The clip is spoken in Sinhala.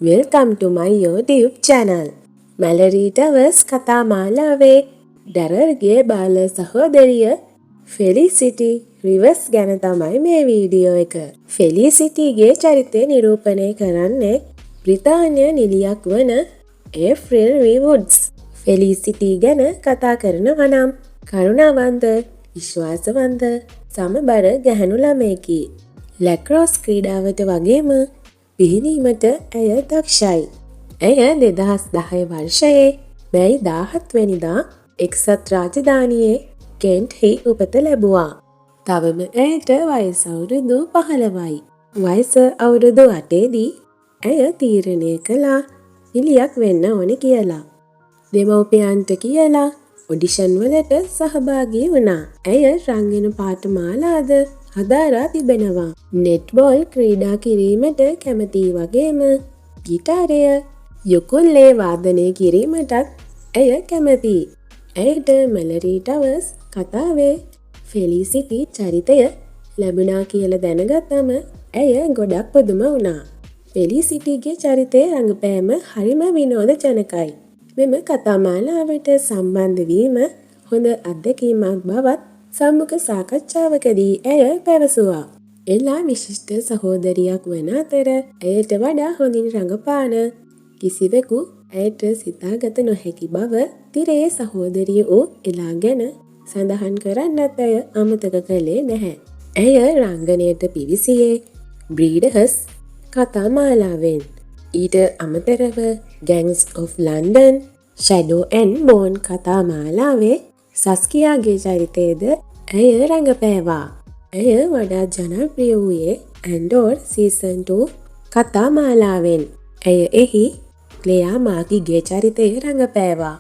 Welcome to my YouTube channel. Mallory Towers කතා මාලාවේ ඩැරර්ගේ බාල සහෝදරිය ෆෙලිසිටි රිවර්ස් ගැන තමයි මේ වීඩියෝ එක. ෆෙලිසිටිගේ චරිතය නිරූපණය කරන්නේ බ්‍රිතාන්‍ය නිලියක් වන ඒප්‍රිල් වුඩ්ස්. ෆෙලිසිටි ගැන කතා කරනවා නම් කරුණාවන්ත, විශ්වාසවන්ත, සමබර ගැහැණු ළමයෙකි. ලැක්‍රෝස් ක්‍රීඩාවට වගේම පිහිනීමට ඇය දක්ෂයි. ඇය 2010 වර්ෂයේ මැයි 17 වෙනිදා එක්සත් රාජධානියේ කෙන්ට්හි උපත ලැබුවා. තවම ඇයට වයස අවුරුදු 15යි. වයස අවුරුදු 8දී ඇය තීරණය කළා නිලියක් වෙන්න ඕනේ කියලා. දෙමව්පියන්ට කියලා ඔඩිෂන් වලට සහභාගී වුණා. ඇය රංගන පාඨමාලාද හදාරා තිබෙනවා. නෙට්බෝල් ක්‍රීඩා කිරීමට කැමති වගේම ගිටාරය, යුකුලෙලේ වාදනය කිරීමටත් ඇය කැමතියි. ඇයට මැලරි ටවර්ස් කතාවේ ෆෙලිසිටි චරිතය ලැබුණා කියලා දැනගත්තම ඇය ගොඩක් පුදුම වුණා. ෆෙලිසිටිගේ චරිතයේ රඟපෑම හරිම විනෝදජනකයි. මෙම කතාමාලාවට සම්බන්ධ වීම හොඳ අත්දැකීමක් බවත් සම්මුඛ සාකච්ඡාවකදී ඇය පැවසුවා. එලා විශිෂ්ට සහෝදරියක් වන අතර ඇයට වඩා හොඳින් රඟපාන කිසිවෙකු ඇයට සිතාගත නොහැකි බව තිරයේ සහෝදරිය වූ එලා ගැන සඳහන් කරන්නත් ඇය අමතක කළේ නැහැ. ඇය රංගනයට පිවිසියේ බ්‍රීඩර්ස් කතාමාලාවෙන්. ඊට අමතරව gangs of London, shadow and bone කතාමාලාවේ සස්කියාගේ චරිතයේද ඇය රඟපෑවා. ඇය වඩා ජනප්‍රිය වූයේ ඇන්ඩෝර් සීසන් 2 කතාමාලාවෙන්. ඇය එහි ක්ලෙයා මාකිගේ චරිතය රඟපෑවා.